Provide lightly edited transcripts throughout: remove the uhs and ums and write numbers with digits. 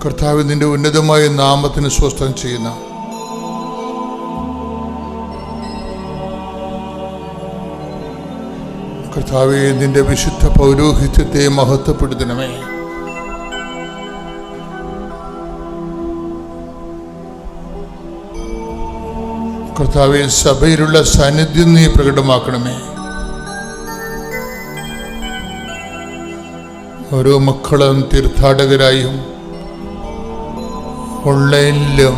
കർത്താവ് നിന്റെ ഉന്നതമായ നാമത്തിന് സ്വസ്ഥം ചെയ്യുന്ന കർത്താവേ, നിന്റെ വിശുദ്ധ പൗരോഹിത്യത്തെ മഹത്വപ്പെടുത്തണമേ. കർത്താവേ, സഭയിലുള്ള സാന്നിധ്യം നീ പ്രകടമാക്കണമേ. ഓരോ മക്കളും തീർത്ഥാടകരായും ഓൺലൈനിലും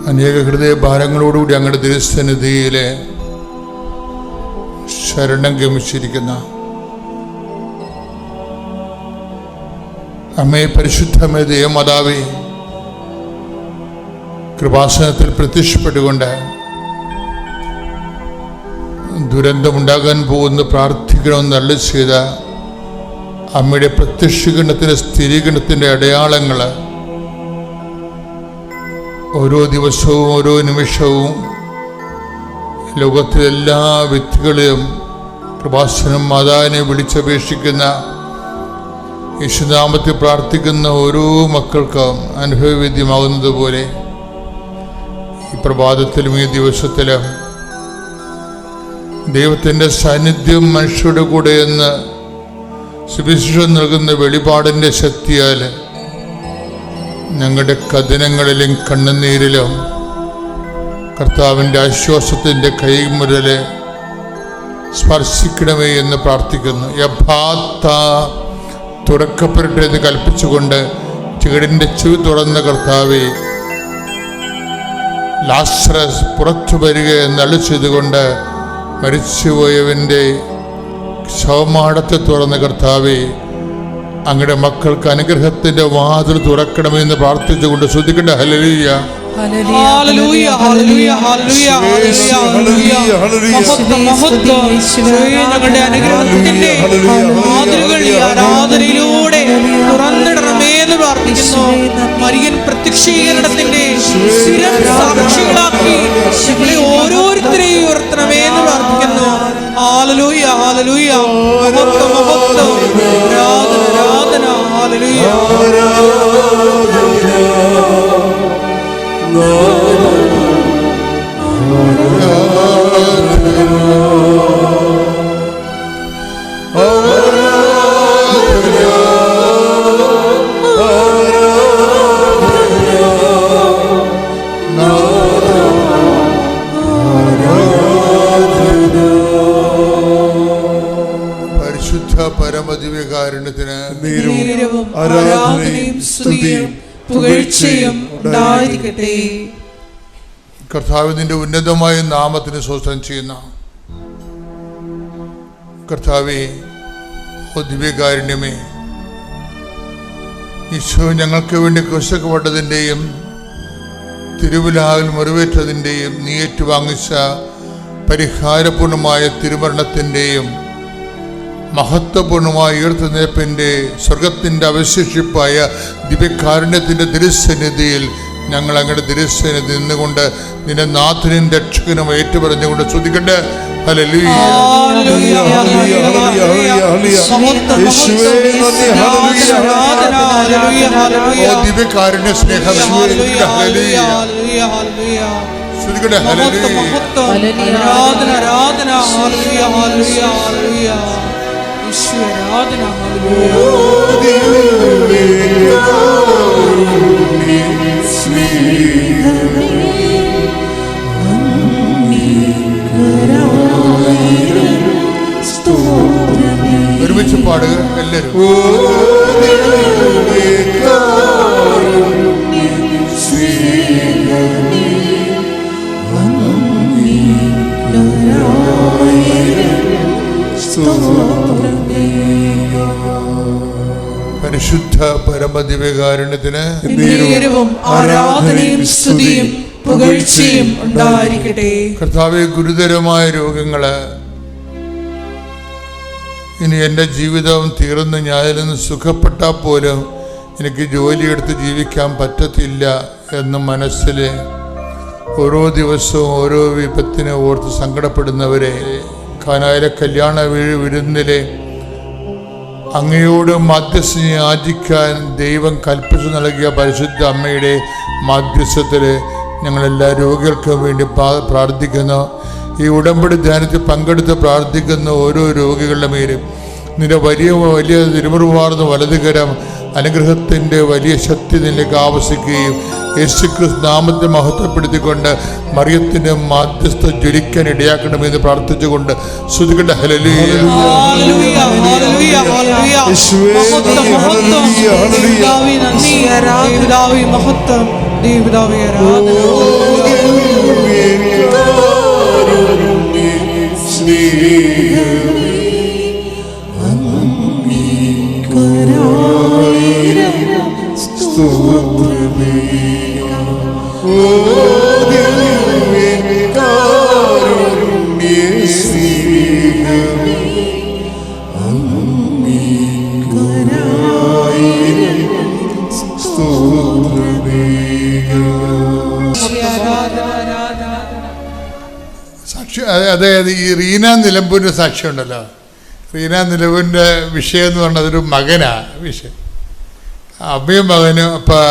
അനേക ഹൃദയഭാരങ്ങളോടുകൂടി അങ്ങയുടെ തിരുസന്നിധിയിലെ ശരണം ഗമിച്ചിരിക്കുന്ന അമ്മേ, പരിശുദ്ധമേ, ദൈവമാതാവേ, കൃപാസനത്തിൽ പ്രത്യക്ഷപ്പെട്ടുകൊണ്ട് ദുരന്തമുണ്ടാകാൻ പോകുന്ന പ്രാർത്ഥിക്കണമെന്ന് അരുളി ചെയ്ത അമ്മയുടെ പ്രത്യക്ഷീകരണത്തിൻ്റെ സ്ഥിരീകരണത്തിൻ്റെ അടയാളങ്ങൾ ഓരോ ദിവസവും ഓരോ നിമിഷവും ലോകത്തിലെ എല്ലാ വ്യക്തികളെയും കൃപാസനം മാതാവിനെ വിളിച്ചപേക്ഷിക്കുന്ന യേശുനാമത്തിൽ പ്രാർത്ഥിക്കുന്ന ഓരോ മക്കൾക്കും അനുഭവവേദ്യമാകുന്നത് പോലെ ഈ പ്രഭാതത്തിലും ഈ ദിവസത്തിലും ദൈവത്തിൻ്റെ സാന്നിധ്യം മനുഷ്യരുടെ കൂടെ എന്ന് സുവിശേഷം നൽകുന്ന വെളിപാടിൻ്റെ ശക്തിയാൽ ഞങ്ങളുടെ കഥനങ്ങളിലും കണ്ണുനീരിലും കർത്താവിൻ്റെ ആശ്വാസത്തിൻ്റെ കൈമുരല് സ്പർശിക്കണമേ എന്ന് പ്രാർത്ഥിക്കുന്നു. യഥാർത്ഥ തുറക്കപ്പെടട്ടെ എന്ന് കൽപ്പിച്ചുകൊണ്ട് ചീടിൻ്റെ ചെവി തുറന്ന കർത്താവെ, ലാസറസ് പുറത്തു വരിക എന്നരുളി ചെയ്തുകൊണ്ട് മരിച്ചുപോയവൻ്റെ ശവമാടത്തെ തുറന്ന കർത്താവെ, അങ്ങയുടെ മക്കൾക്ക് അനുഗ്രഹത്തിന്റെ വാതിൽ തുറക്കണമെന്ന് പ്രാർത്ഥിച്ചുകൊണ്ട് ശ്രദ്ധിക്കട്ടെ. ഹല്ലേലൂയ, ഹല്ലേലൂയ, ഹല്ലേലൂയ, ഹല്ലേലൂയ, ഹല്ലേലൂയ. ഞങ്ങളുടെ അനുഗ്രഹത്തിന്റെ വാതിലുകൾ ഈ ആരാധനയിലൂടെ തുറന്നിടണമേ എന്ന് പ്രാർത്ഥിക്കുന്നു. മരിയൻ പ്രത്യക്ഷീകരണത്തിന്റെ സാക്ഷികളാക്കി ഞങ്ങളെ ഓരോരുത്തരെയും ഉയർത്തണമേ എന്ന് പ്രാർത്ഥിക്കുന്നു. ഹല്ലേലൂയ, ഹല്ലേലൂയ, മഹത്വം, മഹത്വം, ആരാധന, ആരാധന, ഹല്ലേലൂയ. പരിശുദ്ധ പരമദിവ്യകാരുണ്യത്തിന് ആരാധനയും സ്തുതിയും പുകഴ്ചയും ഉണ്ടായിരിക്കട്ടെ. കർത്താവ് നിന്റെ ഉന്നതമായ നാമത്തിന് സ്വസ്ഥം ചെയ്യുന്ന കർത്താവേ, ഓ ദിവ്യകാരുണ്യമേ, ഈശോ ഞങ്ങൾക്ക് വേണ്ടി ക്രൂശിക്കപ്പെട്ടതിൻ്റെയും തിരുവിലാവിൽ മുറിവേറ്റതിൻ്റെയും നീ ഏറ്റുവാങ്ങിച്ച പരിഹാരപൂർണമായ തിരുമരണത്തിൻ്റെയും മഹത്വപൂർണമായ ഉയർത്തെഴുന്നേൽപ്പിൻ്റെ സ്വർഗത്തിൻ്റെ അവശേഷിപ്പായ ദിവ്യകാരുണ്യത്തിൻ്റെ തിരുസന്നിധിയിൽ ഞങ്ങൾ അങ്ങയുടെ തിരുസന്നിധി നിന്നുകൊണ്ട് നിന്റെ നാഥനും രക്ഷകനും ഏറ്റുപറഞ്ഞുകൊണ്ട് സ്തുതിക്കട്ടെ. ഹല്ലേലൂയ, ദിവ്യകാരുണ്യ സ്നേഹം സ്തുതിക്കട്ടെ. ഒരുമിച്ച് പാടുക എല്ലാവരും. പരിശുദ്ധ പരമദിവ്യകാരുണ്യത്തിന് ആരാധനയും സ്തുതിയും പുകഴ്ചയും ഉണ്ടായിരിക്കട്ടെ. കർത്താവേ, ഗുരുതരമായ രോഗങ്ങള് ഇനി എൻ്റെ ജീവിതം തീർന്ന് ഞാനിന്ന് സുഖപ്പെട്ടാൽ പോലും എനിക്ക് ജോലിയെടുത്ത് ജീവിക്കാൻ പറ്റത്തില്ല എന്ന് മനസ്സിൽ ഓരോ ദിവസവും ഓരോ വിപത്തിനെ ഓർത്ത് സങ്കടപ്പെടുന്നവരെ, കാനായിലെ കല്യാണ വിരുന്നിലെ അങ്ങയോട് മധ്യസ്ഥ യാചിക്കാൻ ദൈവം കൽപ്പിച്ചു നൽകിയ പരിശുദ്ധ അമ്മയുടെ മധ്യസ്ഥത്തിൽ ഞങ്ങളെല്ലാ രോഗികൾക്കും വേണ്ടി പ്രാർത്ഥിക്കുന്നു. ഈ ഉടമ്പടി ധ്യാനത്തിൽ പങ്കെടുത്ത് പ്രാർത്ഥിക്കുന്ന ഓരോ രോഗികളുടെ മേലും നിന്റെ വലിയ വലിയ തിരുമുറുവാർന്ന വലതുകരം അനുഗ്രഹത്തിൻ്റെ വലിയ ശക്തി നിന്നിലേക്ക് ആവസിക്കുകയും യേശുക്രിസ്തു നാമത്തെ മഹത്വപ്പെടുത്തിക്കൊണ്ട് മറിയത്തിൻ്റെ മധ്യസ്ഥ ജ്വലിക്കാൻ ഇടയാക്കണമെന്ന് പ്രാർത്ഥിച്ചുകൊണ്ട് സ്തുതിക്കട്ടെ. ഹല്ലേലൂയ. സാക്ഷി അതായത് ഈ റീന നിലമ്പൂരിൻ്റെ സാക്ഷ്യം ഉണ്ടല്ലോ, റീന നിലമ്പൂരിൻ്റെ വിഷയം എന്ന് പറഞ്ഞാൽ അതൊരു മകനാണ് വിഷയം. അമ്മയും മകനും അപ്പം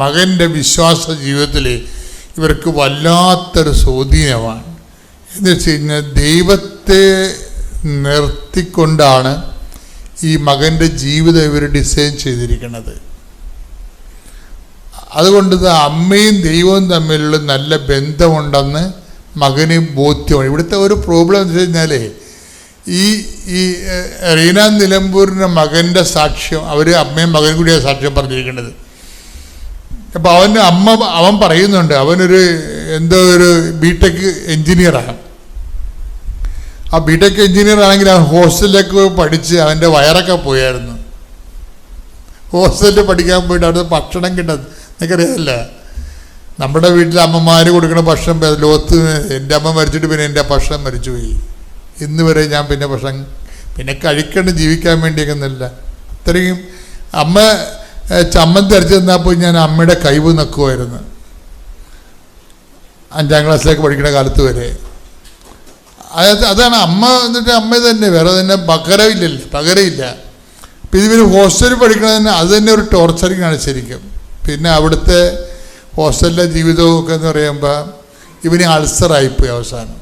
മകൻ്റെ വിശ്വാസ ജീവിതത്തിൽ ഇവർക്ക് വല്ലാത്തൊരു സ്വാധീനമാണ്. എന്ന് വെച്ച് കഴിഞ്ഞാൽ ദൈവത്തെ നിർത്തിക്കൊണ്ടാണ് ഈ മകൻ്റെ ജീവിതം ഇവർ ഡിസൈൻ ചെയ്തിരിക്കുന്നത്. അതുകൊണ്ട് അമ്മയും ദൈവവും തമ്മിലുള്ള നല്ല ബന്ധമുണ്ടെന്ന് മകന് ബോധ്യമാണ്. ഇവിടുത്തെ ഒരു പ്രോബ്ലം എന്ന് വെച്ച് കഴിഞ്ഞാൽ ഈ റീന നിലമ്പൂരിൻ്റെ മകൻ്റെ സാക്ഷ്യം, അവർ അമ്മയും മകനും കൂടിയാണ് സാക്ഷ്യം പറഞ്ഞിരിക്കുന്നത്. അപ്പോൾ അവൻ പറയുന്നുണ്ട് അവനൊരു എന്തോ ഒരു ബിടെക് എൻജിനീയറാണ്. ആ ബിടെക് എൻജിനീയർ ആണെങ്കിൽ അവൻ ഹോസ്റ്റലിലേക്ക് പഠിച്ച് അവൻ്റെ വയറൊക്കെ പോയായിരുന്നു. ഹോസ്റ്റലിൽ പഠിക്കാൻ പോയിട്ട് അവിടുത്തെ ഭക്ഷണം കിട്ടുന്നത് എനിക്കറിയാമല്ല. നമ്മുടെ വീട്ടിൽ അമ്മമാർ കൊടുക്കുന്ന ഭക്ഷണം ലോകത്ത് എൻ്റെ അമ്മ മരിച്ചിട്ട് പിന്നെ എൻ്റെ ഭക്ഷണം മരിച്ചുപോയി. ഇന്ന് വരെ ഞാൻ പിന്നെ ഭക്ഷണം പിന്നെ കഴിക്കേണ്ട ജീവിക്കാൻ വേണ്ടിയൊക്കെ ഒന്നുമില്ല. അത്രയും അമ്മ ചമ്മന്തി അരച്ച് തന്നപ്പോൾ ഞാൻ അമ്മയുടെ കൈവ് നക്കുമായിരുന്നു 5ാം ക്ലാസ്സിലേക്ക് പഠിക്കുന്ന കാലത്ത് വരെ. അതാണ് അമ്മ. എന്നിട്ട് അമ്മ തന്നെ, വേറെ തന്നെ പകരമില്ല. അപ്പം ഇതിവർ ഹോസ്റ്റലിൽ പഠിക്കണത് അത് തന്നെ ഒരു ടോർച്ചറിങ് ആണ് ശരിക്കും. പിന്നെ അവിടുത്തെ ഹോസ്റ്റലിലെ ജീവിതമൊക്കെ എന്ന് പറയുമ്പോൾ ഇവന് അൾസറായിപ്പോയി അവസാനം.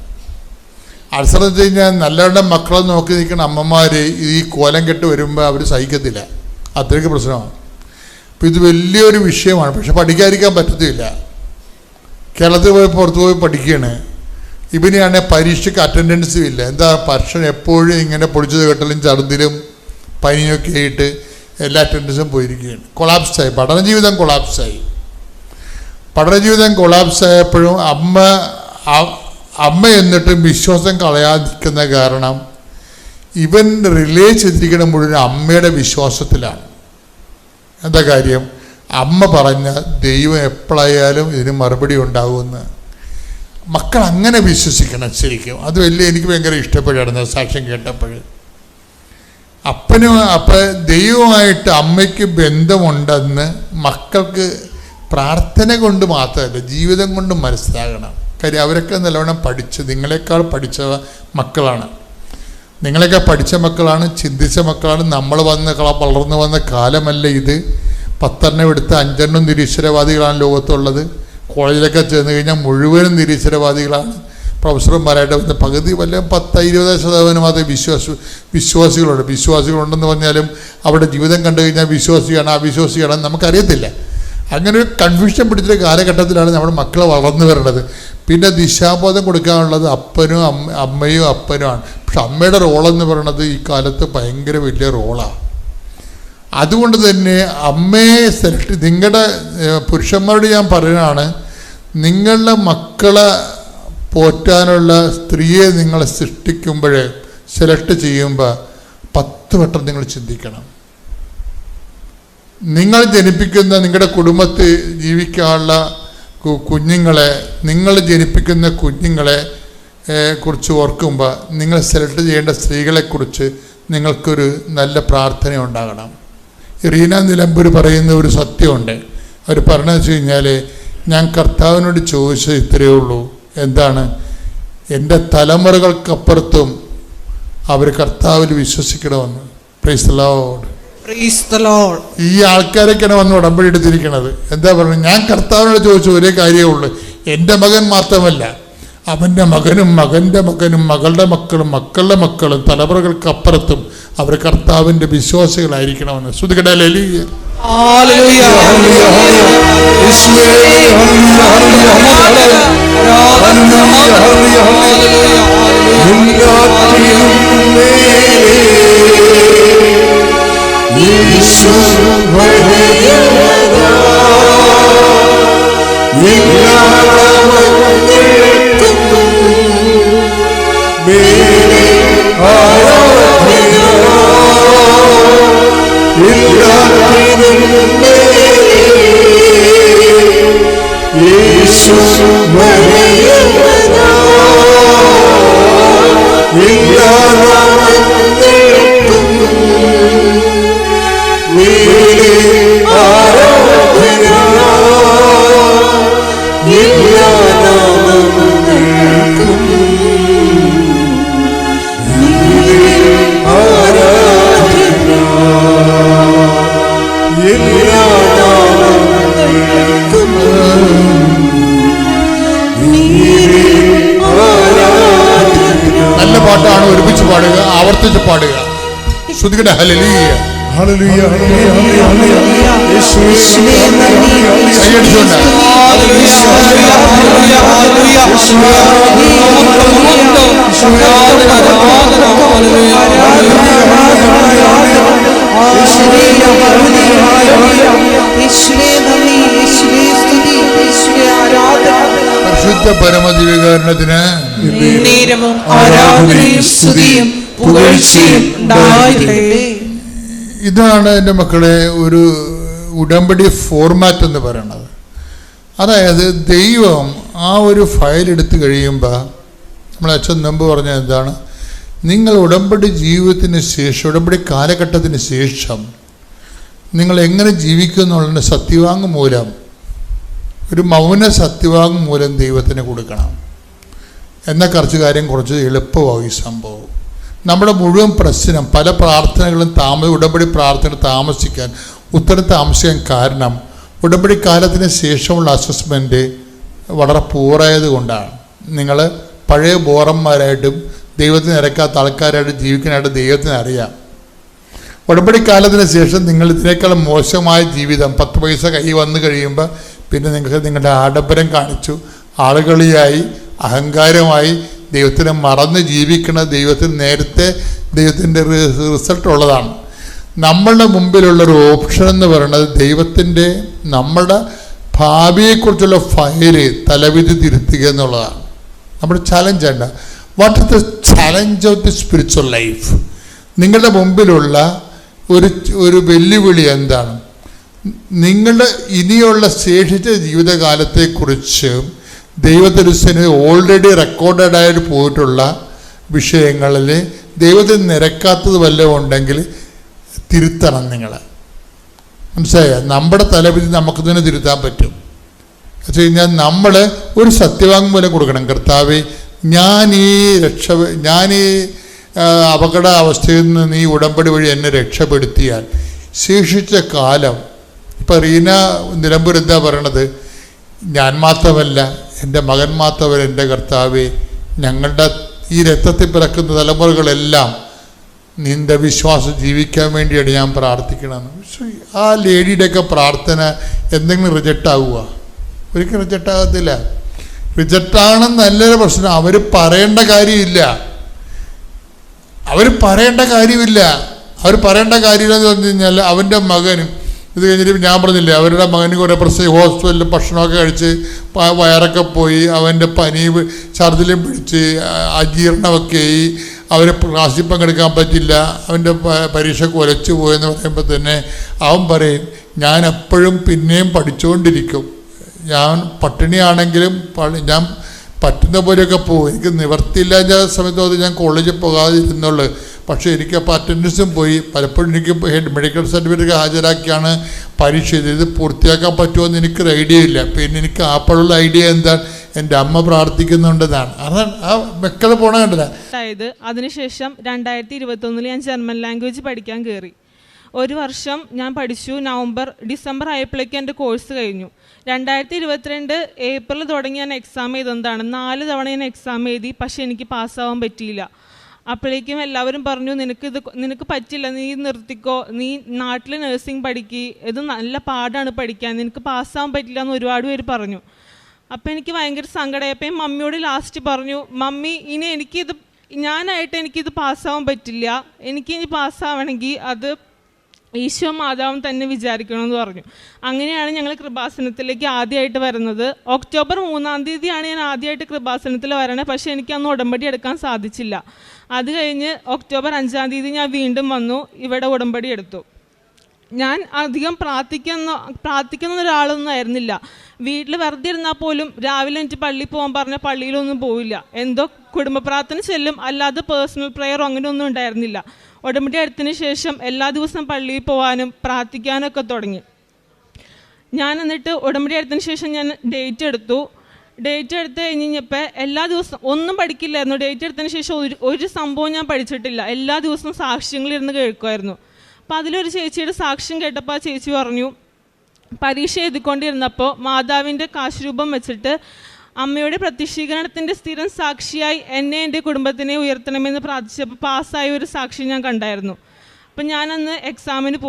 അൾസർ എന്ന് വെച്ച് കഴിഞ്ഞാൽ നല്ലവണ്ണം മക്കളെ നോക്കി നിൽക്കുന്ന അമ്മമാർ ഈ കോലം കെട്ട് വരുമ്പോൾ അവർ സഹിക്കത്തില്ല, അത്രയ്ക്ക് പ്രശ്നമാണ്. അപ്പോൾ ഇത് വലിയൊരു വിഷയമാണ്. പക്ഷെ പഠിക്കാതിരിക്കാൻ പറ്റത്തില്ല. കേരളത്തിൽ പോയി പുറത്ത് പോയി പഠിക്കുകയാണ്. ഇവനെയാണെങ്കിൽ പരീക്ഷയ്ക്ക് അറ്റൻഡൻസും ഇല്ല. എന്താ ഭക്ഷണം എപ്പോഴും ഇങ്ങനെ പൊടിച്ചത് കെട്ടലും ഛർദിലും പനിയൊക്കെ ആയിട്ട് എല്ലാ അറ്റൻഡൻസും പോയിരിക്കുകയാണ്. കൊളാപ്സായി, പഠനജീവിതം കൊളാപ്സായപ്പോഴും അമ്മ എന്നിട്ടും വിശ്വാസം കളയാതിരിക്കുന്ന കാരണം ഇവൻ റിലേ ചെയ്തിരിക്കുന്ന മുഴുവൻ അമ്മയുടെ വിശ്വാസത്തിലാണ്. എന്താ കാര്യം? അമ്മ പറഞ്ഞ ദൈവം എപ്പോഴായാലും ഇതിന് മറുപടി ഉണ്ടാകുമെന്ന് മക്കൾ അങ്ങനെ വിശ്വസിക്കണം ശരിക്കും. അത് എനിക്ക് ഭയങ്കര ഇഷ്ടപ്പെടുകയായിരുന്നു സാക്ഷ്യം കേട്ടപ്പോൾ. ദൈവമായിട്ട് അമ്മയ്ക്ക് ബന്ധമുണ്ടെന്ന് മക്കൾക്ക് പ്രാർത്ഥന കൊണ്ട് മാത്രമല്ല ജീവിതം കൊണ്ട് മനസ്സിലാകണം. കാര്യം അവരൊക്കെ നല്ലവണ്ണം നിങ്ങളെക്കാൾ പഠിച്ച മക്കളാണ്, ചിന്തിച്ച മക്കളാണ്. നമ്മൾ വളർന്നു വന്ന കാലമല്ല ഇത്. 10 എടുത്ത് 5 നിരീശ്വരവാദികളാണ് ലോകത്തുള്ളത്. കോളേജിലൊക്കെ ചെന്ന് കഴിഞ്ഞാൽ മുഴുവനും നിരീശ്വരവാദികളാണ്. പ്രൊഫസർമാരായിട്ട് വന്ന് പകുതി 10-20% മാത്രമേ വിശ്വാസികളുണ്ടെന്ന് പറഞ്ഞാലും അവിടെ ജീവിതം കണ്ടു കഴിഞ്ഞാൽ വിശ്വാസിയാണ് അവിശ്വാസിയാണെന്ന് നമുക്കറിയത്തില്ല. അങ്ങനെ ഒരു കൺഫ്യൂഷൻ പിടിച്ചൊരു കാലഘട്ടത്തിലാണ് നമ്മുടെ മക്കൾ വളർന്നു വരുന്നത്. പിന്നെ ദിശാബോധം കൊടുക്കാനുള്ളത് അമ്മയും അപ്പനുമാണ്. പക്ഷെ അമ്മയുടെ റോളെന്ന് പറയുന്നത് ഈ കാലത്ത് ഭയങ്കര വലിയ റോളാണ്. അതുകൊണ്ട് തന്നെ അമ്മയെ നിങ്ങളുടെ പുരുഷന്മാരോട് ഞാൻ പറയുന്നതാണ്, നിങ്ങളുടെ മക്കളെ പോറ്റാനുള്ള സ്ത്രീയെ നിങ്ങൾ സൃഷ്ടിക്കുമ്പോൾ സെലക്ട് ചെയ്യുമ്പോൾ 10 വട്ടം നിങ്ങൾ ചിന്തിക്കണം. നിങ്ങൾ ജനിപ്പിക്കുന്ന നിങ്ങളുടെ കുടുംബത്തിൽ ജീവിക്കാനുള്ള നിങ്ങൾ ജനിപ്പിക്കുന്ന കുഞ്ഞുങ്ങളെ കുറിച്ച് ഓർക്കുമ്പോൾ നിങ്ങൾ സെലക്ട് ചെയ്യേണ്ട സ്ത്രീകളെക്കുറിച്ച് നിങ്ങൾക്കൊരു നല്ല പ്രാർത്ഥന ഉണ്ടാകണം. റീന നിലമ്പൂർ പറയുന്ന ഒരു സത്യമുണ്ട്. അവർ പറഞ്ഞതെന്ന് വെച്ച് കഴിഞ്ഞാൽ, ഞാൻ കർത്താവിനോട് ചോദിച്ചത് ഇത്രയേ ഉള്ളൂ, എന്താണ്? എൻ്റെ തലമുറകൾക്കപ്പുറത്തും അവർ കർത്താവിൽ വിശ്വസിക്കണമെന്ന്. Praise the Lord. Praise the Lord. ഈ ആൾക്കാരൊക്കെയാണ് വന്ന് ഉടമ്പടി എടുത്തിരിക്കുന്നത്. എന്താ പറയുന്നത്? ഞാൻ കർത്താവിനോട് ചോദിച്ച ഒരേ കാര്യമേ ഉള്ളൂ, എൻ്റെ മകൻ മാത്രമല്ല, അവൻ്റെ മകനും മകൻ്റെ മകനും മകളുടെ മക്കളും മക്കളുടെ മക്കളും തലമുറകൾക്കപ്പുറത്തും അവർ കർത്താവിൻ്റെ വിശ്വാസികളായിരിക്കണമെന്ന്. ശ്രുതികട ഹല്ലേലൂയ. നല്ല പാട്ടാണ്, ഒരുമിച്ച് പാടുക, ആവർത്തിച്ച് പാടുക. ശ്രുതികട ഹല്ലേലൂയ. ഹല്ലേലൂയ. കൈയടിച്ചുകൊണ്ട് പരിശുദ്ധ പരമദിവ്യകാരുണ്യത്തിന് നേരവും ആരാധനയും സ്തുതിയും പുകഴ്ചയും ഉണ്ടായിരിക്കട്ടെ. ഇതാണ് എൻ്റെ മക്കളെ ഒരു ഉടമ്പടി ഫോർമാറ്റ് എന്ന് പറയുന്നത്. അതായത് ദൈവം ആ ഒരു ഫയൽ എടുത്ത് കഴിയുമ്പോൾ, നമ്മളെ അച്ഛൻ മുമ്പ് പറഞ്ഞത് എന്താണ്, നിങ്ങൾ ഉടമ്പടി ജീവിതത്തിന് ശേഷം, ഉടമ്പടി കാലഘട്ടത്തിന് ശേഷം നിങ്ങൾ എങ്ങനെ ജീവിക്കും എന്നുള്ളതിന് സത്യവാങ്മൂലം, ഒരു മൗന സത്യവാങ്മൂലം ദൈവത്തിന് കൊടുക്കണം. എന്നാൽ കുറച്ച് കാര്യം കുറച്ച് എളുപ്പമാവും ഈ സംഭവം. നമ്മുടെ മുഴുവൻ പ്രശ്നം, പല പ്രാർത്ഥനകളും ഉടമ്പടി പ്രാർത്ഥന താമസിക്കാൻ, ഉത്തരം താമസിക്കാൻ കാരണം ഉടമ്പടി കാലത്തിന് ശേഷമുള്ള അസസ്മെൻറ്റ് വളരെ പൂറായത് കൊണ്ടാണ്. നിങ്ങൾ പഴയ ബോറന്മാരായിട്ടും ദൈവത്തിന് ഇറക്കാത്ത ആൾക്കാരായിട്ട് ജീവിക്കാനായിട്ട് ദൈവത്തിന് അറിയാം. ഉടമ്പടി കാലത്തിന് ശേഷം നിങ്ങൾ ഇതിനേക്കാൾ മോശമായ ജീവിതം 10 പൈസ കൈ വന്നു കഴിയുമ്പോൾ പിന്നെ നിങ്ങൾക്ക് നിങ്ങളുടെ ആഡംബരം കാണിച്ചു, ആളുകളിയായി, അഹങ്കാരമായി, ദൈവത്തിനെ മറന്ന് ജീവിക്കണ ദൈവത്തിന് നേരത്തെ ദൈവത്തിൻ്റെ റിസൾട്ട് ഉള്ളതാണ്. നമ്മളുടെ മുമ്പിലുള്ളൊരു ഓപ്ഷൻ എന്ന് പറയുന്നത് ദൈവത്തിൻ്റെ നമ്മുടെ ഭാവിയെക്കുറിച്ചുള്ള ഫയല് തലവിധി തിരുത്തുക എന്നുള്ളതാണ് നമ്മുടെ ചലഞ്ച്. ഉണ്ട് what is the challenge of the spiritual life? നിങ്ങളുടെ മുമ്പിലുള്ള ഒരു വെല്ലുവിളി എന്താണ്? നിങ്ങളുടെ ഇനിയുള്ള ശേഷിച്ച ജീവിതകാലത്തെക്കുറിച്ച് ദൈവത്തിരുസേന ഓൾറെഡി റെക്കോർഡായിട്ട് പോയിട്ടുള്ള വിഷയങ്ങളിൽ ദൈവത്തിന് നിരക്കാത്തത് വല്ലതും ഉണ്ടെങ്കിൽ തിരുത്തണം. നിങ്ങൾ മനസ്സിലായ? നമ്മുടെ തലവിധി നമുക്ക് തന്നെ തിരുത്താൻ പറ്റും. വെച്ച് കഴിഞ്ഞാൽ നമ്മൾ ഒരു സത്യവാങ്മൂലം കൊടുക്കണം. കർത്താവേ, ഞാൻ ഈ അപകട അവസ്ഥയിൽ നിന്ന് നീ ഉടമ്പടി വഴി എന്നെ രക്ഷപ്പെടുത്തിയാൽ ശേഷിച്ച കാലം, ഇപ്പം റീന നിലമ്പൂർ എന്താ പറയണത്? ഞാൻ മാത്രമല്ല, എൻ്റെ മകൻ മാത്രമല്ല, എൻ്റെ കർത്താവേ, ഞങ്ങളുടെ ഈ രക്തത്തിൽ പിറക്കുന്ന തലമുറകളെല്ലാം നിൻ്റെ വിശ്വാസം ജീവിക്കാൻ വേണ്ടിയാണ് ഞാൻ പ്രാർത്ഥിക്കണമെന്ന്. ആ ലേഡിയുടെയൊക്കെ പ്രാർത്ഥന എന്തെങ്കിലും റിജക്റ്റ് ആവുക? ഒരിക്കലും റിജക്റ്റ് ആകത്തില്ല. റിജക്റ്റാണെന്ന് നല്ലൊരു പ്രശ്നം. അവർ പറയേണ്ട കാര്യമില്ല. അവർ പറയേണ്ട കാര്യമില്ലെന്ന് പറഞ്ഞു കഴിഞ്ഞാൽ അവൻ്റെ മകനും ഇത് കഴിഞ്ഞിട്ട് ഞാൻ പറഞ്ഞില്ലേ, അവരുടെ മകന് കുറേ പ്രശ്നം, ഹോസ്പിറ്റലിൽ ഭക്ഷണമൊക്കെ കഴിച്ച് വയറൊക്കെ പോയി, അവൻ്റെ പനി ഛർദിലും പിടിച്ച് അജീർണമൊക്കെ ആയി, അവരെ ക്ലാസ്സിൽ പങ്കെടുക്കാൻ പറ്റില്ല, അവൻ്റെ പരീക്ഷ കുലച്ചു പോയെന്ന് പറയുമ്പോൾ തന്നെ അവൻ പറയും, ഞാൻ എപ്പോഴും പിന്നെയും പഠിച്ചുകൊണ്ടിരിക്കും, ഞാൻ പട്ടിണിയാണെങ്കിലും ഞാൻ പറ്റുന്ന പോലെയൊക്കെ പോകും, എനിക്ക് നിവർത്തിയില്ലാത്ത സമയത്ത് ഞാൻ കോളേജിൽ പോകാതിരുന്നുള്ളൂ. പക്ഷേ എനിക്കപ്പോൾ അറ്റൻഡൻസും പോയി, പലപ്പോഴും എനിക്ക് മെഡിക്കൽ സർട്ടിഫിക്കറ്റ് ഹാജരാക്കിയാണ് പരീക്ഷ ചെയ്തത്. ഇത് പൂർത്തിയാക്കാൻ പറ്റുമോ എന്ന് എനിക്കൊരു ഐഡിയ ഇല്ല. പിന്നെ എനിക്ക് അപ്പോഴുള്ള ഐഡിയ എന്താണ്, എൻ്റെ അമ്മ പ്രാർത്ഥിക്കുന്നുണ്ടെന്നാണ്. അതാണ് ആ വ്യക്തത പോണ കണ്ടത്. അതായത് അതിനുശേഷം 2021 ഞാൻ ജർമ്മൻ ലാംഗ്വേജ് പഠിക്കാൻ കയറി. ഒരു വർഷം ഞാൻ പഠിച്ചു. ഡിസംബർ ആയപ്പോഴേക്കും എൻ്റെ കോഴ്സ് കഴിഞ്ഞു. 2022 ഏപ്രിൽ തുടങ്ങി ഞാൻ എക്സാം എഴുതുന്നതാണ്. 4 തവണ ഞാൻ എക്സാം എഴുതി, പക്ഷേ എനിക്ക് പാസ്സാവാൻ പറ്റിയില്ല. അപ്പോഴേക്കും എല്ലാവരും പറഞ്ഞു, നിനക്ക് പറ്റില്ല, നീ നിർത്തിക്കോ, നീ നാട്ടിൽ നഴ്സിംഗ് പഠിക്കുക, ഇത് നല്ല പാടാണ് പഠിക്കാൻ, നിനക്ക് പാസ്സാവാൻ പറ്റില്ല എന്ന് ഒരുപാട് പേര് പറഞ്ഞു. അപ്പോൾ എനിക്ക് ഭയങ്കര സങ്കടമായപ്പോൾ മമ്മിയോട് ലാസ്റ്റ് പറഞ്ഞു, മമ്മി ഇനി എനിക്കിത് പാസ്സാവാൻ പറ്റില്ല, എനിക്കിനി പാസ്സാവണമെങ്കിൽ അത് ഈശോ മാതാവും തന്നെ വിചാരിക്കണമെന്ന് പറഞ്ഞു. അങ്ങനെയാണ് ഞങ്ങൾ കൃപാസനത്തിലേക്ക് ആദ്യമായിട്ട് വരുന്നത്. ഒക്ടോബർ 3-ാം തീയതിയാണ് ഞാൻ ആദ്യമായിട്ട് കൃപാസനത്തിൽ വരണത്. പക്ഷേ എനിക്ക് അന്ന് ഉടമ്പടി എടുക്കാൻ സാധിച്ചില്ല. അത് കഴിഞ്ഞ് ഒക്ടോബർ 5-ാം തീയതി ഞാൻ വീണ്ടും വന്നു, ഇവിടെ ഉടമ്പടി എടുത്തു. ഞാൻ അധികം പ്രാർത്ഥിക്കുന്ന ഒരാളൊന്നും ആയിരുന്നില്ല. വീട്ടിൽ വെറുതെ ഇരുന്നാൽ പോലും രാവിലെ എനിക്ക് പള്ളിയിൽ പോകാൻ പറഞ്ഞാൽ പള്ളിയിലൊന്നും പോവില്ല. എന്തോ കുടുംബ പ്രാർത്ഥന ചെല്ലും, അല്ലാതെ പേഴ്സണൽ പ്രെയറോ അങ്ങനെയൊന്നും ഉണ്ടായിരുന്നില്ല. ഉടമ്പടി എടുത്തതിന് ശേഷം എല്ലാ ദിവസവും പള്ളിയിൽ പോകാനും പ്രാർത്ഥിക്കാനൊക്കെ തുടങ്ങി. ഞാൻ എന്നിട്ട് ഉടമ്പടി എടുത്തതിന് ശേഷം ഞാൻ ഡേറ്റ് എടുത്ത് കഴിഞ്ഞപ്പോൾ എല്ലാ ദിവസവും ഒന്നും പഠിക്കില്ലായിരുന്നു. ഡേറ്റ് എടുത്തതിന് ശേഷം ഒരു സംഭവം ഞാൻ പഠിച്ചിട്ടില്ല. എല്ലാ ദിവസവും സാക്ഷ്യങ്ങളിരുന്ന് കേൾക്കുമായിരുന്നു. അപ്പോൾ അതിലൊരു ചേച്ചിയുടെ സാക്ഷ്യം കേട്ടപ്പോൾ ആ ചേച്ചി പറഞ്ഞു, പരീക്ഷ എഴുതിക്കൊണ്ടിരുന്നപ്പോൾ മാതാവിൻ്റെ കാശുരൂപം വെച്ചിട്ട് അമ്മയുടെ പ്രത്യക്ഷീകരണത്തിൻ്റെ സ്ഥിരം സാക്ഷിയായി എന്നെ എൻ്റെ കുടുംബത്തിനെ ഉയർത്തണമെന്ന് പ്രാർത്ഥിച്ചപ്പോൾ പാസ്സായ ഒരു സാക്ഷി ഞാൻ കണ്ടായിരുന്നു. അപ്പം ഞാനന്ന് എക്സാമിന്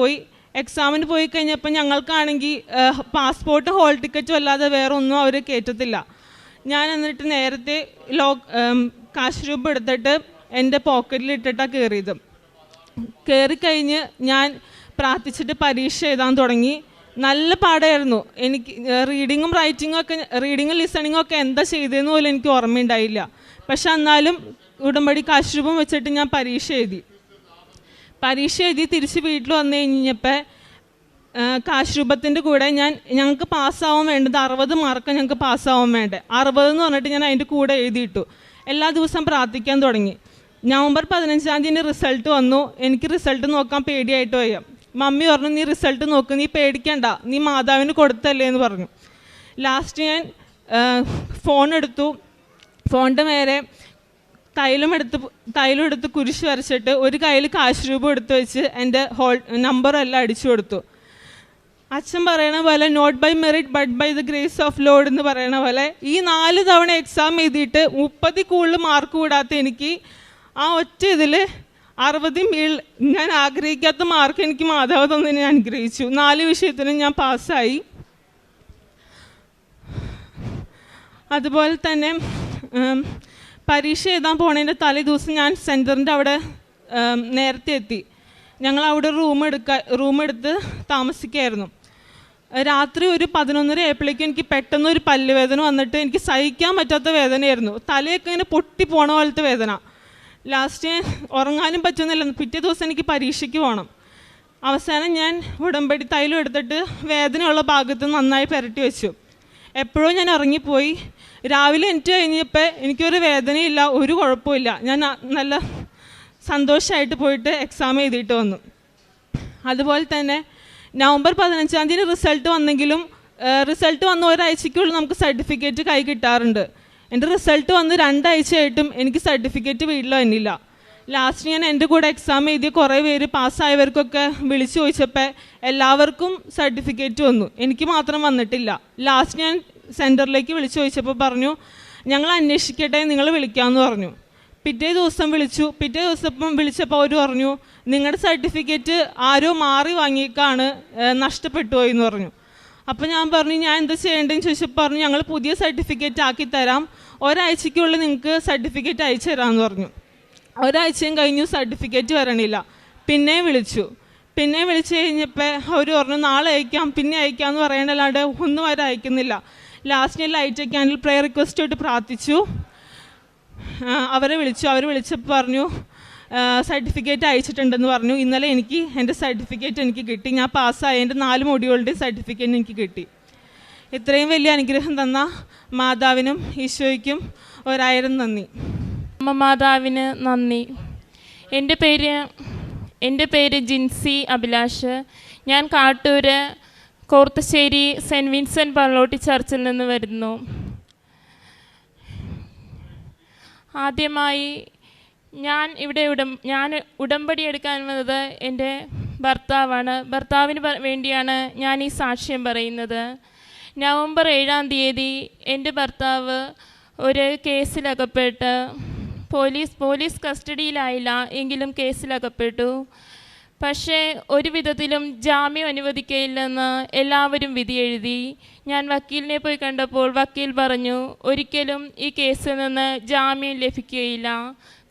പോയി കഴിഞ്ഞപ്പോൾ ഞങ്ങൾക്കാണെങ്കിൽ പാസ്പോർട്ട് ഹോൾ ടിക്കറ്റും അല്ലാതെ വേറെ ഒന്നും അവർ കയറ്റത്തില്ല. ഞാൻ എന്നിട്ട് നേരത്തെ കാശുരൂപം എടുത്തിട്ട് എൻ്റെ പോക്കറ്റിൽ ഇട്ടിട്ടാണ് കയറിയത്. കയറിക്കഴിഞ്ഞ് ഞാൻ പ്രാർത്ഥിച്ചിട്ട് പരീക്ഷ എഴുതാൻ തുടങ്ങി. നല്ല പാടായിരുന്നു. എനിക്ക് റീഡിങ്ങും ലിസണിങ്ങും ഒക്കെ എന്താ ചെയ്തതെന്ന് പോലും എനിക്ക് ഓർമ്മയുണ്ടായില്ല. പക്ഷെ എന്നാലും ഉടമ്പടി കാശുരൂപം വെച്ചിട്ട് ഞാൻ പരീക്ഷ എഴുതി തിരിച്ച് വീട്ടിൽ വന്നു കഴിഞ്ഞപ്പോൾ കാശുരൂപത്തിൻ്റെ കൂടെ ഞങ്ങൾക്ക് പാസ്സാവാൻ വേണ്ടത് 60 മാർക്ക് ഞങ്ങൾക്ക് പാസ്സാവാൻ വേണ്ടത്. 60 എന്ന് പറഞ്ഞിട്ട് ഞാൻ അതിൻ്റെ കൂടെ എഴുതിയിട്ടു. എല്ലാ ദിവസവും പ്രാർത്ഥിക്കാൻ തുടങ്ങി. നവംബർ 15-ാം തീയതി റിസൾട്ട് വന്നു. എനിക്ക് റിസൾട്ട് നോക്കാൻ പേടിയായിട്ട് വയ്യ. മമ്മി പറഞ്ഞു, നീ റിസൾട്ട് നോക്ക്, നീ പേടിക്കണ്ട, നീ മാതാവിന് കൊടുത്തല്ലേ എന്ന് പറഞ്ഞു. ലാസ്റ്റ് ഞാൻ ഫോൺ എടുത്തു. ഫോണിൻ്റെ മേലെ തൈലം എടുത്ത് കുരിശ് വരച്ചിട്ട് ഒരു കയ്യിൽ കാശുരൂപം എടുത്ത് വെച്ച് എൻ്റെ നമ്പറെല്ലാം അടിച്ചു കൊടുത്തു. അച്ഛൻ പറയണ പോലെ not by merit but by the grace of Lord എന്ന് പറയണ പോലെ ഈ 4 തവണ എക്സാം എഴുതിയിട്ട് 30 കൂടുതൽ മാർക്ക് കൂടാത്ത എനിക്ക് ആ ഒറ്റ ഇതിൽ 60 മേൽ ഞാൻ ആഗ്രഹിക്കാത്ത മാർക്ക് എനിക്ക് മാതാവ് തന്നെ അനുഗ്രഹിച്ചു. 4 വിഷയത്തിനും ഞാൻ പാസ്സായി. അതുപോലെ തന്നെ പരീക്ഷ എഴുതാൻ പോണതിൻ്റെ തലേ ദിവസം ഞാൻ സെൻറ്ററിൻ്റെ അവിടെ നേരത്തെ എത്തി. ഞങ്ങൾ അവിടെ റൂം എടുത്ത് താമസിക്കുകയായിരുന്നു. രാത്രി ഒരു 11:30 ആയപ്പോഴേക്കും എനിക്ക് പെട്ടെന്ന് ഒരു പല്ലുവേദന വന്നിട്ട് എനിക്ക് സഹിക്കാൻ പറ്റാത്ത വേദനയായിരുന്നു. തലയൊക്കെ ഇങ്ങനെ പൊട്ടി പോണ പോലത്തെ വേദന. ലാസ്റ്റ് ഉറങ്ങാനും പറ്റുന്നില്ല. പിറ്റേ ദിവസം എനിക്ക് പരീക്ഷയ്ക്ക് പോകണം. അവസാനം ഞാൻ ഉടമ്പടി തൈലം എടുത്തിട്ട് വേദനയുള്ള ഭാഗത്ത് നന്നായി പുരട്ടി വെച്ചു. എപ്പോഴും ഞാൻ ഇറങ്ങിപ്പോയി. രാവിലെ എനിക്ക് കഴിഞ്ഞപ്പോൾ എനിക്കൊരു വേദനയില്ല, ഒരു കുഴപ്പമില്ല. ഞാൻ നല്ല സന്തോഷമായിട്ട് പോയിട്ട് എക്സാം എഴുതിയിട്ട് വന്നു. അതുപോലെ തന്നെ നവംബർ 15-ാം തീയതി റിസൾട്ട് വന്നെങ്കിലും റിസൾട്ട് വന്ന ഒരാഴ്ചയ്ക്കുള്ളിൽ നമുക്ക് സർട്ടിഫിക്കറ്റ് കൈ കിട്ടാറുണ്ട്. എൻ്റെ റിസൾട്ട് വന്ന് 2 ആഴ്ചയായിട്ടും എനിക്ക് സർട്ടിഫിക്കറ്റ് വീട്ടിൽ വന്നില്ല. ലാസ്റ്റ് ഞാൻ എൻ്റെ കൂടെ എക്സാം എഴുതിയ കുറേ പേര് പാസ്സായവർക്കൊക്കെ വിളിച്ചു ചോദിച്ചപ്പോൾ എല്ലാവർക്കും സർട്ടിഫിക്കറ്റ് വന്നു, എനിക്ക് മാത്രം വന്നിട്ടില്ല. ലാസ്റ്റ് ഞാൻ സെൻറ്ററിലേക്ക് വിളിച്ചു ചോദിച്ചപ്പോൾ പറഞ്ഞു, ഞങ്ങൾ അന്വേഷിക്കട്ടെ, നിങ്ങൾ വിളിക്കാമെന്ന് പറഞ്ഞു. പിറ്റേ ദിവസം വിളിച്ചപ്പോൾ അവർ പറഞ്ഞു, നിങ്ങളുടെ സർട്ടിഫിക്കറ്റ് ആരോ മാറി വാങ്ങിയേക്കാണ്, നഷ്ടപ്പെട്ടു പോയി എന്ന് പറഞ്ഞു. അപ്പോൾ ഞാൻ പറഞ്ഞു, ഞാൻ എന്താ ചെയ്യേണ്ടതെന്ന് ചോദിച്ചപ്പോൾ പറഞ്ഞു, ഞങ്ങൾ പുതിയ സർട്ടിഫിക്കറ്റ് ആക്കി തരാം, ഒരാഴ്ചയ്ക്കുള്ളിൽ നിങ്ങൾക്ക് സർട്ടിഫിക്കറ്റ് അയച്ചു തരാമെന്ന് പറഞ്ഞു. ഒരാഴ്ചയും കഴിഞ്ഞു, സർട്ടിഫിക്കറ്റ് വരണില്ല. പിന്നെ വിളിച്ചു കഴിഞ്ഞപ്പോൾ അവർ പറഞ്ഞു, നാളെ അയക്കാം, പിന്നെ അയക്കാമെന്ന് പറയണല്ലാണ്ട് ഒന്നും അവർ അയക്കുന്നില്ല. ലാസ്റ്റ് ഞാൻ ലൈറ്റ് ക്യാൻഡിൽ പ്രെയർ റിക്വസ്റ്റ് ആയിട്ട് പ്രാർത്ഥിച്ചു. അവർ വിളിച്ചപ്പോൾ പറഞ്ഞു സർട്ടിഫിക്കറ്റ് അയച്ചിട്ടുണ്ടെന്ന് പറഞ്ഞു. ഇന്നലെ എൻ്റെ സർട്ടിഫിക്കറ്റ് എനിക്ക് കിട്ടി. ഞാൻ പാസ്സായ എൻ്റെ 4 മൊഡ്യൂളിൻ്റെയും സർട്ടിഫിക്കറ്റ് എനിക്ക് കിട്ടി. ഇത്രയും വലിയ അനുഗ്രഹം തന്ന മാതാവിനും ഈശോയ്ക്കും 1000 നന്ദി. അമ്മ മാതാവിന് നന്ദി. എൻ്റെ പേര് ജിൻസി അഭിലാഷ്. ഞാൻ കാട്ടൂര് കോർത്തശ്ശേരി സെൻറ്റ് വിൻസെൻറ്റ് പള്ളോട്ടി ചർച്ചിൽ നിന്ന് വരുന്നു. ആദ്യമായി ഞാൻ ഉടമ്പടി എടുക്കാൻ വന്നത് എൻ്റെ ഭർത്താവാണ്. ഭർത്താവിന് വേണ്ടിയാണ് ഞാൻ ഈ സാക്ഷ്യം പറയുന്നത്. നവംബർ 7-ാം തീയതി എൻ്റെ ഭർത്താവ് ഒരു കേസിലകപ്പെട്ട് പോലീസ് കസ്റ്റഡിയിലായില്ല, എങ്കിലും കേസിലകപ്പെട്ടു. പക്ഷേ ഒരു വിധത്തിലും ജാമ്യം അനുവദിക്കയില്ലെന്ന് എല്ലാവരും വിധി എഴുതി. ഞാൻ വക്കീലിനെ പോയി കണ്ടപ്പോൾ വക്കീൽ പറഞ്ഞു, ഒരിക്കലും ഈ കേസിൽ നിന്ന് ജാമ്യം ലഭിക്കുകയില്ല.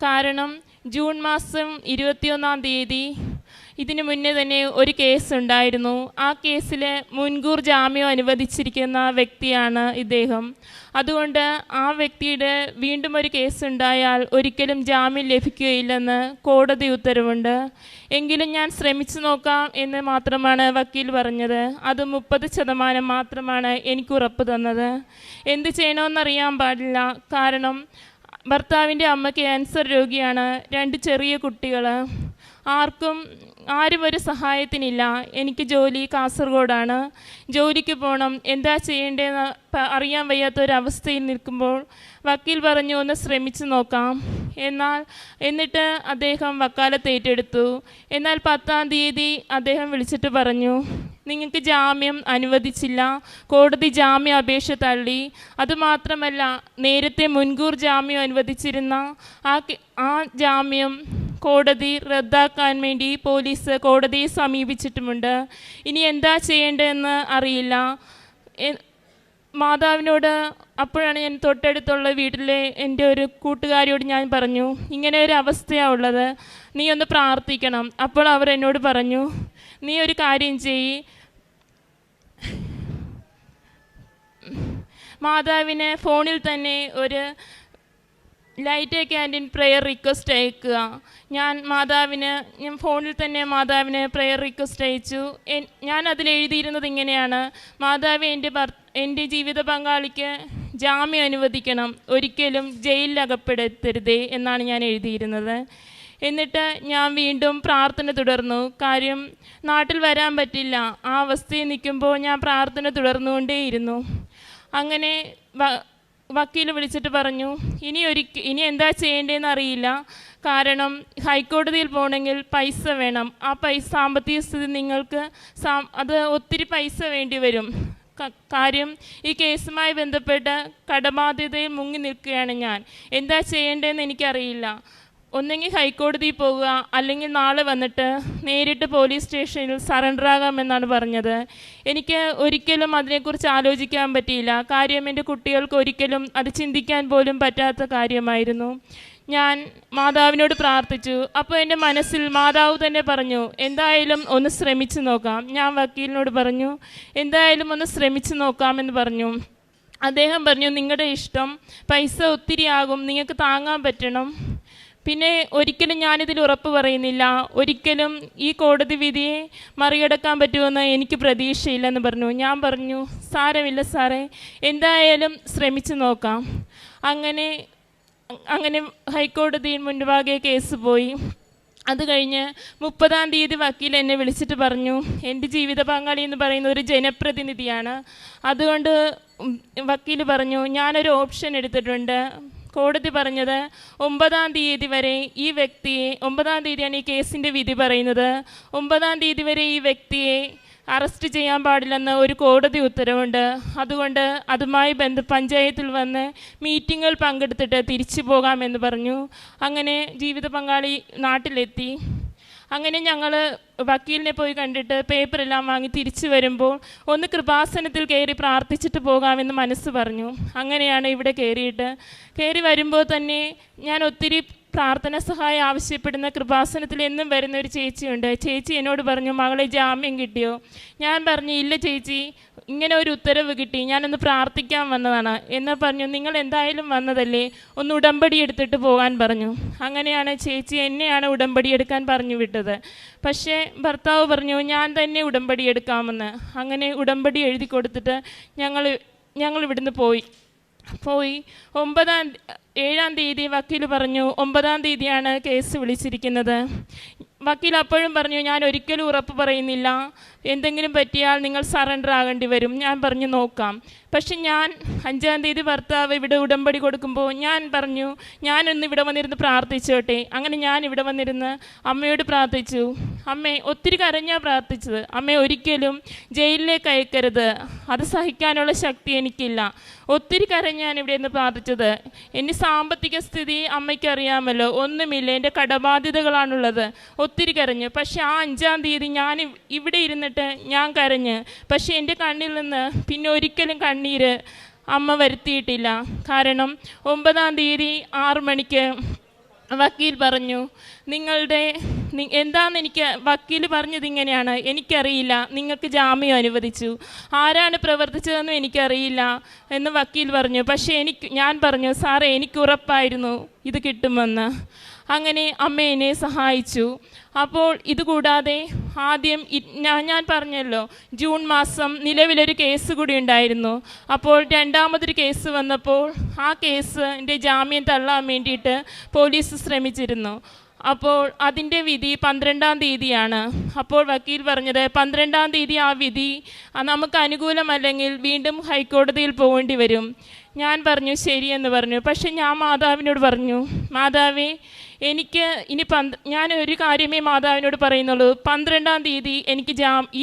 കാരണം ജൂൺ മാസം 21-ാം തീയതി ഇതിനു മുന്നേ തന്നെ ഒരു കേസ് ഉണ്ടായിരുന്നു. ആ കേസിൽ മുൻകൂർ ജാമ്യം അനുവദിച്ചിരിക്കുന്ന വ്യക്തിയാണ് ഇദ്ദേഹം. അതുകൊണ്ട് ആ വ്യക്തിയുടെ വീണ്ടും ഒരു കേസ് ഉണ്ടായാൽ ഒരിക്കലും ജാമ്യം ലഭിക്കുകയില്ലെന്ന് കോടതി ഉത്തരവുണ്ട്. എങ്കിലും ഞാൻ ശ്രമിച്ചു നോക്കാം എന്ന് മാത്രമാണ് വക്കീൽ പറഞ്ഞത്. അത് 30% മാത്രമാണ് എനിക്ക് ഉറപ്പ് തന്നത്. എന്ത് ചെയ്യണമെന്നറിയാൻ പാടില്ല. കാരണം ഭർത്താവിൻ്റെ അമ്മ ക്യാൻസർ രോഗിയാണ്, 2 ചെറിയ കുട്ടികൾ. ആരും ഒരു സഹായത്തിനില്ല. എനിക്ക് ജോലി കാസർഗോഡാണ്, ജോലിക്ക് പോകണം. എന്താ ചെയ്യേണ്ടതെന്ന് അറിയാൻ വയ്യാത്തൊരവസ്ഥയിൽ നിൽക്കുമ്പോൾ വക്കീൽ പറഞ്ഞു, ഒന്ന് ശ്രമിച്ചു നോക്കാം. എന്നിട്ട് അദ്ദേഹം വക്കാലത്ത് ഏറ്റെടുത്തു. എന്നാൽ 10-ാം തീയതി അദ്ദേഹം വിളിച്ചിട്ട് പറഞ്ഞു, നിങ്ങൾക്ക് ജാമ്യം അനുവദിച്ചില്ല, കോടതി ജാമ്യ അപേക്ഷ തള്ളി. അതുമാത്രമല്ല, നേരത്തെ മുൻകൂർ ജാമ്യം അനുവദിച്ചിരുന്ന ആ ജാമ്യം കോടതി റദ്ദാക്കാൻ വേണ്ടി പോലീസ് കോടതിയെ സമീപിച്ചിട്ടുമുണ്ട്. ഇനി എന്താ ചെയ്യേണ്ടതെന്ന് അറിയില്ല. മാതാവിനോട് അപ്പോഴാണ് ഞാൻ തൊട്ടടുത്തുള്ള വീട്ടിലെ എൻ്റെ ഒരു കൂട്ടുകാരിയോട് ഞാൻ പറഞ്ഞു, ഇങ്ങനെ ഒരു അവസ്ഥയാണ് ഉള്ളത്, നീ ഒന്ന് പ്രാർത്ഥിക്കണം. അപ്പോൾ അവർ എന്നോട് പറഞ്ഞു, നീ ഒരു കാര്യം ചെയ്യ്, മാതാവിന് ഫോണിൽ തന്നെ ഒരു ലൈറ്റ് ക്യാൻഡിൻ പ്രെയർ റിക്വസ്റ്റ് അയക്കുക. ഞാൻ ഫോണിൽ തന്നെ മാതാവിന് പ്രെയർ റിക്വസ്റ്റ് അയച്ചു. ഞാൻ അതിലെഴുതിയിരുന്നത് ഇങ്ങനെയാണ്, മാതാവ് എൻ്റെ ജീവിത പങ്കാളിക്ക് ജാമ്യം അനുവദിക്കണം, ഒരിക്കലും ജയിലിൽ അകപ്പെടുത്തരുതേ എന്നാണ് ഞാൻ എഴുതിയിരുന്നത്. എന്നിട്ട് ഞാൻ വീണ്ടും പ്രാർത്ഥന തുടർന്നു. കാര്യം നാട്ടിൽ വരാൻ പറ്റില്ല, ആ അവസ്ഥയിൽ നിൽക്കുമ്പോൾ ഞാൻ പ്രാർത്ഥന തുടർന്നുകൊണ്ടേയിരുന്നു. അങ്ങനെ വക്കീൽ വിളിച്ചിട്ട് പറഞ്ഞു, ഇനി എന്താ ചെയ്യേണ്ടതെന്ന് അറിയില്ല. കാരണം ഹൈക്കോടതിയിൽ പോകണമെങ്കിൽ പൈസ വേണം. ആ സാമ്പത്തിക സ്ഥിതി നിങ്ങൾക്ക് അത് ഒത്തിരി പൈസ വേണ്ടി വരും. കാര്യം ഈ കേസുമായി ബന്ധപ്പെട്ട് കടബാധ്യതയിൽ മുങ്ങി നിൽക്കുകയാണ് ഞാൻ. എന്താ ചെയ്യേണ്ടതെന്ന് എനിക്കറിയില്ല. ഒന്നെങ്കിൽ ഹൈക്കോടതിയിൽ പോകുക, അല്ലെങ്കിൽ നാളെ വന്നിട്ട് നേരിട്ട് പോലീസ് സ്റ്റേഷനിൽ സറണ്ടർ ആകാമെന്നാണ് പറഞ്ഞത്. എനിക്ക് ഒരിക്കലും അതിനെക്കുറിച്ച് ആലോചിക്കാൻ പറ്റിയില്ല. കാര്യം എൻ്റെ കുട്ടികൾക്ക് ഒരിക്കലും അത് ചിന്തിക്കാൻ പോലും പറ്റാത്ത കാര്യമായിരുന്നു. ഞാൻ മാതാവിനോട് പ്രാർത്ഥിച്ചു. അപ്പോൾ എൻ്റെ മനസ്സിൽ മാതാവ് തന്നെ പറഞ്ഞു, എന്തായാലും ഒന്ന് ശ്രമിച്ചു നോക്കാം. ഞാൻ വക്കീലിനോട് പറഞ്ഞു, എന്തായാലും ഒന്ന് ശ്രമിച്ചു നോക്കാമെന്ന് പറഞ്ഞു. അദ്ദേഹം പറഞ്ഞു, നിങ്ങളുടെ ഇഷ്ടം, പൈസ ഒത്തിരി ആകും, നിങ്ങൾക്ക് താങ്ങാൻ പറ്റണം. പിന്നെ ഒരിക്കലും ഞാനിതിൽ ഉറപ്പ് പറയുന്നില്ല, ഒരിക്കലും ഈ കോടതി വിധിയെ മറികടക്കാൻ പറ്റുമെന്ന് എനിക്ക് പ്രതീക്ഷയില്ലെന്ന് പറഞ്ഞു. ഞാൻ പറഞ്ഞു, സാരമില്ല സാറേ, എന്തായാലും ശ്രമിച്ചു നോക്കാം. അങ്ങനെ ഹൈക്കോടതിയിൽ മുൻപാകെ കേസ് പോയി. അത് കഴിഞ്ഞ് 30-ാം തീയതി വക്കീൽ എന്നെ വിളിച്ചിട്ട് പറഞ്ഞു, എൻ്റെ ജീവിത പങ്കാളി എന്ന് പറയുന്ന ഒരു ജനപ്രതിനിധിയാണ്. അതുകൊണ്ട് വക്കീൽ പറഞ്ഞു, ഞാനൊരു ഓപ്ഷൻ എടുത്തിട്ടുണ്ട്. കോടതി പറഞ്ഞത് 9-ാം തീയതി വരെ ഈ വ്യക്തിയെ, 9-ാം തീയതിയാണ് ഈ കേസിൻ്റെ വിധി പറയുന്നത്, 9-ാം തീയതി വരെ ഈ വ്യക്തിയെ അറസ്റ്റ് ചെയ്യാൻ പാടില്ലെന്ന് ഒരു കോടതി ഉത്തരവുണ്ട്. അതുകൊണ്ട് അതുമായി പഞ്ചായത്തിൽ വന്ന് മീറ്റിങ്ങിൽ പങ്കെടുത്തിട്ട് തിരിച്ചു പോകാമെന്ന് പറഞ്ഞു. അങ്ങനെ ജീവിത പങ്കാളി നാട്ടിലെത്തി. അങ്ങനെ ഞങ്ങൾ വക്കീലിനെ പോയി കണ്ടിട്ട് പേപ്പറെല്ലാം വാങ്ങി തിരിച്ചു വരുമ്പോൾ ഒന്ന് കൃപാസനത്തിൽ കയറി പ്രാർത്ഥിച്ചിട്ട് പോകാമെന്ന് മനസ്സ് പറഞ്ഞു. അങ്ങനെയാണ് ഇവിടെ കയറി വരുമ്പോൾ തന്നെ ഞാൻ ഒത്തിരി പ്രാർത്ഥന സഹായം ആവശ്യപ്പെടുന്ന കൃപാസനത്തിൽ എന്നും വരുന്ന ഒരു ചേച്ചിയുണ്ട്. ചേച്ചി എന്നോട് പറഞ്ഞു, മകളെ ജാമ്യം കിട്ടിയോ? ഞാൻ പറഞ്ഞു, ഇല്ല ചേച്ചി, ഇങ്ങനെ ഒരു ഉത്തരവ് കിട്ടി, ഞാനൊന്ന് പ്രാർത്ഥിക്കാൻ വന്നതാണ് എന്ന് പറഞ്ഞു. നിങ്ങൾ എന്തായാലും വന്നതല്ലേ, ഒന്ന് ഉടമ്പടി എടുത്തിട്ട് പോകാൻ പറഞ്ഞു. അങ്ങനെയാണ് ചേച്ചി എന്നെയാണ് ഉടമ്പടി എടുക്കാൻ പറഞ്ഞു വിട്ടത്. പക്ഷേ ഭർത്താവ് പറഞ്ഞു, ഞാൻ തന്നെ ഉടമ്പടി എടുക്കാമെന്ന്. അങ്ങനെ ഉടമ്പടി എഴുതി കൊടുത്തിട്ട് ഞങ്ങൾ ഇവിടുന്ന് പോയി. 7-ാം തീയതി വക്കീൽ പറഞ്ഞു, 9-ാം തീയതിയാണ് കേസ് വിളിച്ചിരിക്കുന്നത്. വക്കീൽ അപ്പോഴും പറഞ്ഞു, ഞാൻ ഒരിക്കലും ഉറപ്പ് പറയുന്നില്ല, എന്തെങ്കിലും പറ്റിയാൽ നിങ്ങൾ സറണ്ടർ ആകേണ്ടി വരും. ഞാൻ പറഞ്ഞു നോക്കാം. പക്ഷെ ഞാൻ 5-ാം തീയതി ഭർത്താവ് ഇവിടെ ഉടമ്പടി കൊടുക്കുമ്പോൾ ഞാൻ പറഞ്ഞു, ഞാനൊന്ന് ഇവിടെ വന്നിരുന്ന് പ്രാർത്ഥിച്ചോട്ടെ. അങ്ങനെ ഞാൻ ഇവിടെ വന്നിരുന്ന് അമ്മയോട് പ്രാർത്ഥിച്ചു. അമ്മേ, ഒത്തിരി കരഞ്ഞാണ് പ്രാർത്ഥിച്ചത്. അമ്മേ, ഒരിക്കലും ജയിലിലേക്ക് അയക്കരുത്, അത് സഹിക്കാനുള്ള ശക്തി എനിക്കില്ല. ഒത്തിരി കരഞ്ഞാണ് ഇവിടെ നിന്ന് പ്രാർത്ഥിച്ചത്. എൻ്റെ സാമ്പത്തിക സ്ഥിതി അമ്മയ്ക്കറിയാമല്ലോ, ഒന്നുമില്ല, എൻ്റെ കടബാധ്യതകളാണുള്ളത്. ഒത്തിരി കരഞ്ഞു. പക്ഷെ ആ 5-ാം തീയതി ഞാൻ ഇവിടെ ഇരുന്നിട്ട് ഞാൻ കരഞ്ഞ്. പക്ഷെ എൻ്റെ കണ്ണിൽ നിന്ന് പിന്നെ ഒരിക്കലും കണ്ണീര് അമ്മ വരുത്തിയിട്ടില്ല. കാരണം 9-ാം തീയതി 6 മണിക്ക് വക്കീൽ പറഞ്ഞു, എന്താണെന്ന് എനിക്ക് വക്കീൽ പറഞ്ഞത് ഇങ്ങനെയാണ്, എനിക്കറിയില്ല, നിങ്ങൾക്ക് ജാമ്യം അനുവദിച്ചു, ആരാണ് പ്രവർത്തിച്ചതെന്നും എനിക്കറിയില്ല എന്ന് വക്കീൽ പറഞ്ഞു. പക്ഷേ ഞാൻ പറഞ്ഞു, സാറേ, എനിക്ക് ഉറപ്പായിരുന്നു ഇത് കിട്ടുമെന്ന്. അങ്ങനെ അമ്മ എന്നെ സഹായിച്ചു. അപ്പോൾ ഇതുകൂടാതെ ആദ്യം ഞാൻ പറഞ്ഞല്ലോ, ജൂൺ മാസം നിലവിലൊരു കേസ് കൂടി ഉണ്ടായിരുന്നു. അപ്പോൾ 2ാമതൊരു കേസ് വന്നപ്പോൾ ആ കേസിൻ്റെ ജാമ്യം തള്ളാൻ വേണ്ടിയിട്ട് പോലീസ് ശ്രമിച്ചിരുന്നു. അപ്പോൾ അതിൻ്റെ വിധി 12-ാം തീയതിയാണ്. അപ്പോൾ വക്കീൽ പറഞ്ഞത് 12-ാം തീയതി ആ വിധി നമുക്ക് അനുകൂലമല്ലെങ്കിൽ വീണ്ടും ഹൈക്കോടതിയിൽ പോകേണ്ടി വരും. ഞാൻ പറഞ്ഞു ശരിയെന്ന് പറഞ്ഞു. പക്ഷെ ഞാൻ മാതാവിനോട് പറഞ്ഞു, മാതാവേ, എനിക്ക് ഇനി ഞാൻ ഒരു കാര്യമേ മാതാവിനോട് പറയുന്നുള്ളൂ, 12-ാം തീയതി എനിക്ക്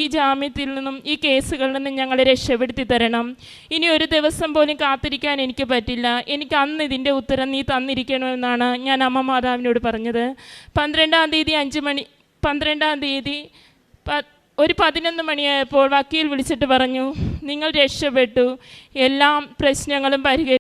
ഈ ജാമ്യത്തിൽ നിന്നും ഈ കേസുകളിൽ നിന്നും ഞങ്ങളെ രക്ഷപ്പെടുത്തി തരണം. ഇനി ഒരു ദിവസം പോലും കാത്തിരിക്കാൻ എനിക്ക് പറ്റില്ല. എനിക്ക് അന്ന് ഇതിൻ്റെ ഉത്തരം നീ തന്നിരിക്കണമെന്നാണ് ഞാൻ അമ്മ മാതാവിനോട് പറഞ്ഞത്. 12-ാം തീയതി 12-ാം തീയതി ഒരു 11 മണിയായപ്പോൾ വക്കീൽ വിളിച്ചിട്ട് പറഞ്ഞു, നിങ്ങൾ രക്ഷപ്പെട്ടു, എല്ലാ പ്രശ്നങ്ങളും പരിഹരിച്ചു.